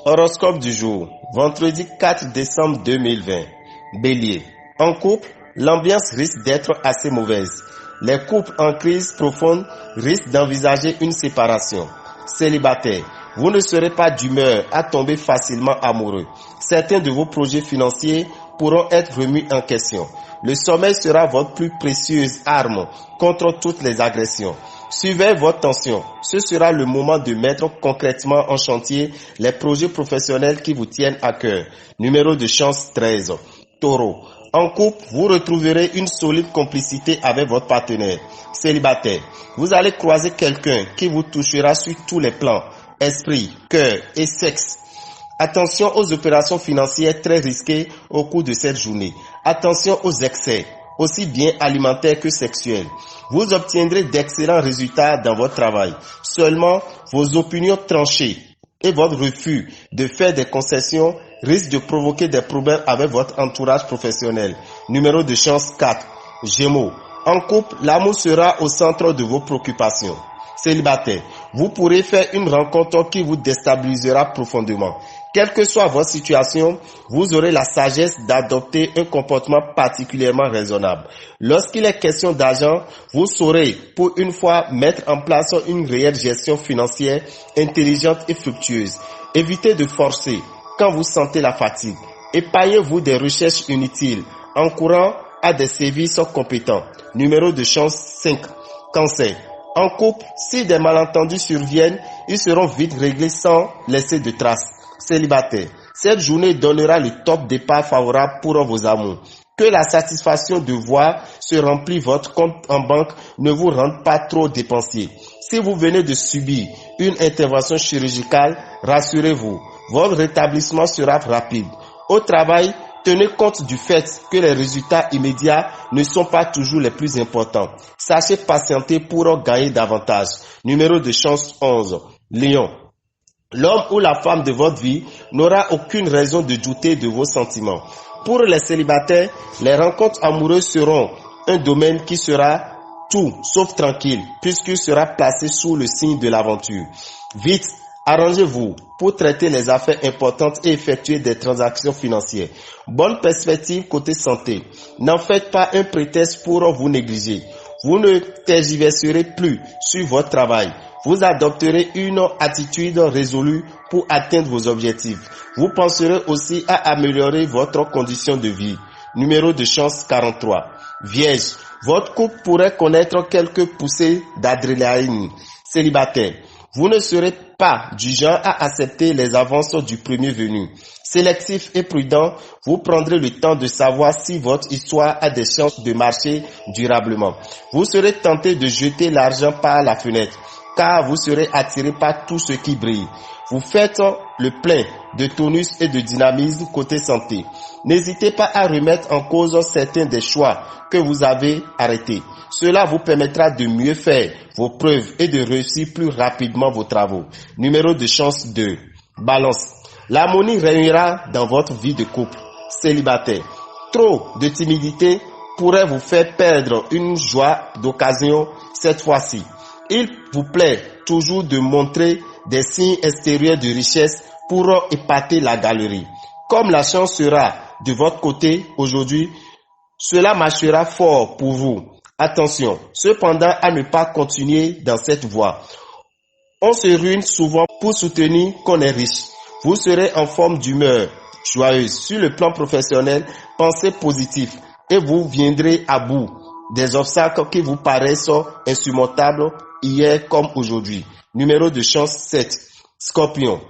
Horoscope du jour, vendredi 4 décembre 2020. Bélier. En couple, l'ambiance risque d'être assez mauvaise. Les couples en crise profonde risquent d'envisager une séparation. Célibataire. Vous ne serez pas d'humeur à tomber facilement amoureux. Certains de vos projets financiers pourront être remis en question. Le sommeil sera votre plus précieuse arme contre toutes les agressions. Suivez votre tension. Ce sera le moment de mettre concrètement en chantier les projets professionnels qui vous tiennent à cœur. Numéro de chance 13. Taureau. En couple, vous retrouverez une solide complicité avec votre partenaire. Célibataire. Vous allez croiser quelqu'un qui vous touchera sur tous les plans. Esprit, cœur et sexe. Attention aux opérations financières très risquées au cours de cette journée. Attention aux excès, aussi bien alimentaires que sexuels. Vous obtiendrez d'excellents résultats dans votre travail. Seulement, vos opinions tranchées et votre refus de faire des concessions risquent de provoquer des problèmes avec votre entourage professionnel. Numéro de chance 4. Gémeaux. En couple, l'amour sera au centre de vos préoccupations. Célibataire, vous pourrez faire une rencontre qui vous déstabilisera profondément. Quelle que soit votre situation, vous aurez la sagesse d'adopter un comportement particulièrement raisonnable. Lorsqu'il est question d'argent, vous saurez pour une fois mettre en place une réelle gestion financière intelligente et fructueuse. Évitez de forcer quand vous sentez la fatigue. Épargnez-vous des recherches inutiles en courant à des services compétents. Numéro de chance 5. Cancer. En couple, si des malentendus surviennent, ils seront vite réglés sans laisser de traces. Célibataire. Cette journée donnera le top départ favorable pour vos amours. Que la satisfaction de voir se remplir votre compte en banque ne vous rende pas trop dépensier. Si vous venez de subir une intervention chirurgicale, rassurez-vous, votre rétablissement sera rapide. Au travail, tenez compte du fait que les résultats immédiats ne sont pas toujours les plus importants. Sachez patienter pour gagner davantage. Numéro de chance 11. Lion. L'homme ou la femme de votre vie n'aura aucune raison de douter de vos sentiments. Pour les célibataires, les rencontres amoureuses seront un domaine qui sera tout sauf tranquille puisqu'il sera placé sous le signe de l'aventure. Vite, arrangez-vous pour traiter les affaires importantes et effectuer des transactions financières. Bonne perspective côté santé. N'en faites pas un prétexte pour vous négliger. Vous ne tergiverserez plus sur votre travail. Vous adopterez une attitude résolue pour atteindre vos objectifs. Vous penserez aussi à améliorer votre condition de vie. Numéro de chance 43. Vierge. Votre couple pourrait connaître quelques poussées d'adrénaline. Célibataire. Vous ne serez pas du genre à accepter les avances du premier venu. Sélectif et prudent, vous prendrez le temps de savoir si votre histoire a des chances de marcher durablement. Vous serez tenté de jeter l'argent par la fenêtre, car vous serez attiré par tout ce qui brille. Vous faites le plein de tonus et de dynamisme côté santé. N'hésitez pas à remettre en cause certains des choix que vous avez arrêtés. Cela vous permettra de mieux faire vos preuves et de réussir plus rapidement vos travaux. Numéro de chance 2. Balance. L'harmonie régnera dans votre vie de couple. Célibataire. Trop de timidité pourrait vous faire perdre une joie d'occasion cette fois-ci. Il vous plaît toujours de montrer des signes extérieurs de richesse pour épater la galerie. Comme la chance sera de votre côté aujourd'hui, cela marchera fort pour vous. Attention, cependant, à ne pas continuer dans cette voie. On se ruine souvent pour soutenir qu'on est riche. Vous serez en forme d'humeur joyeuse. Sur le plan professionnel, pensez positif et vous viendrez à bout des obstacles qui vous paraissent insurmontables hier comme aujourd'hui. Numéro de chance 7. Scorpion.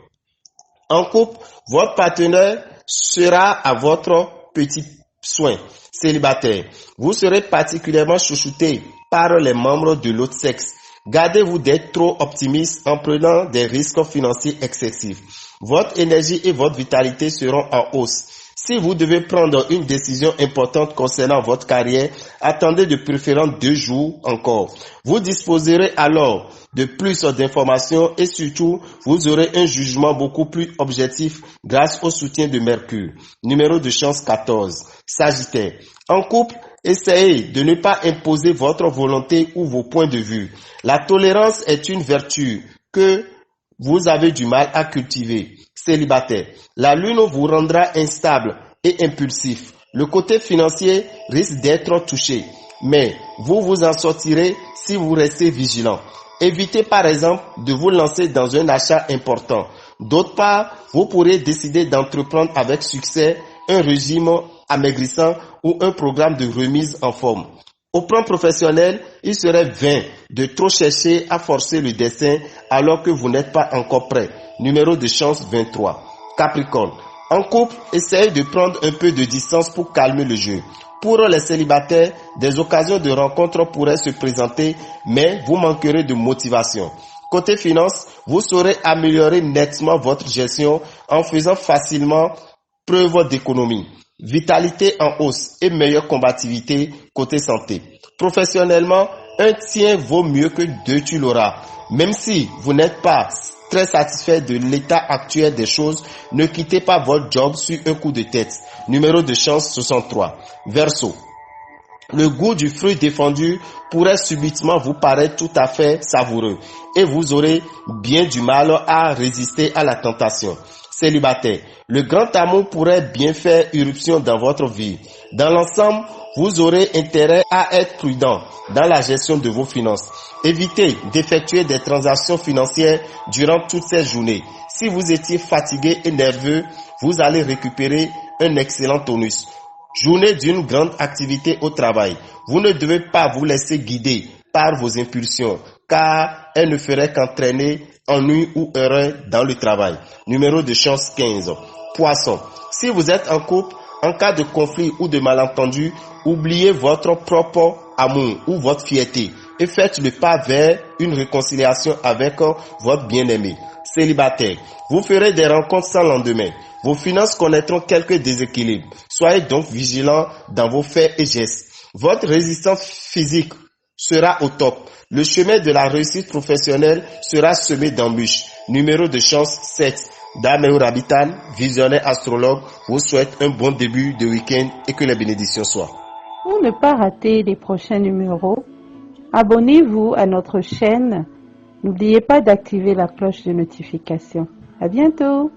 En couple, votre partenaire sera à votre petit soin. Célibataire. Vous serez particulièrement chouchouté par les membres de l'autre sexe. Gardez-vous d'être trop optimiste en prenant des risques financiers excessifs. Votre énergie et votre vitalité seront en hausse. Si vous devez prendre une décision importante concernant votre carrière, attendez de préférence 2 jours encore. Vous disposerez alors de plus d'informations et surtout, vous aurez un jugement beaucoup plus objectif grâce au soutien de Mercure. Numéro de chance 14. Sagittaire. En couple, essayez de ne pas imposer votre volonté ou vos points de vue. La tolérance est une vertu que vous avez du mal à cultiver. Célibataire, la lune vous rendra instable et impulsif. Le côté financier risque d'être touché, mais vous vous en sortirez si vous restez vigilant. Évitez par exemple de vous lancer dans un achat important. D'autre part, vous pourrez décider d'entreprendre avec succès un régime amaigrissant ou un programme de remise en forme. Au plan professionnel, il serait vain de trop chercher à forcer le destin alors que vous n'êtes pas encore prêt. Numéro de chance 23. Capricorne. En couple, essayez de prendre un peu de distance pour calmer le jeu. Pour les célibataires, des occasions de rencontre pourraient se présenter, mais vous manquerez de motivation. Côté finance, vous saurez améliorer nettement votre gestion en faisant facilement preuve d'économie. Vitalité en hausse et meilleure combativité côté santé. Professionnellement, un tien vaut mieux que deux tu l'auras. Même si vous n'êtes pas très satisfait de l'état actuel des choses, ne quittez pas votre job sur un coup de tête. Numéro de chance 63. Verseau. Le goût du fruit défendu pourrait subitement vous paraître tout à fait savoureux et vous aurez bien du mal à résister à la tentation. Célibataire, le grand amour pourrait bien faire irruption dans votre vie. Dans l'ensemble, vous aurez intérêt à être prudent dans la gestion de vos finances. Évitez d'effectuer des transactions financières durant toute cette journée. Si vous étiez fatigué et nerveux, vous allez récupérer un excellent tonus. Journée d'une grande activité au travail. Vous ne devez pas vous laisser guider par vos impulsions, car elles ne feraient qu'entraîner ennui ou erreur dans le travail. Numéro de chance 15. Poisson. Si vous êtes en couple, en cas de conflit ou de malentendu, oubliez votre propre amour ou votre fierté et faites le pas vers une réconciliation avec votre bien-aimé. Célibataire, vous ferez des rencontres sans lendemain. Vos finances connaîtront quelques déséquilibres. Soyez donc vigilants dans vos faits et gestes. Votre résistance physique sera au top. Le chemin de la réussite professionnelle sera semé d'embûches. Numéro de chance 7. Dame Rabitan, visionnaire astrologue, vous souhaite un bon début de week-end et que les bénédictions soient. Pour ne pas rater les prochains numéros, abonnez-vous à notre chaîne. N'oubliez pas d'activer la cloche de notification. À bientôt!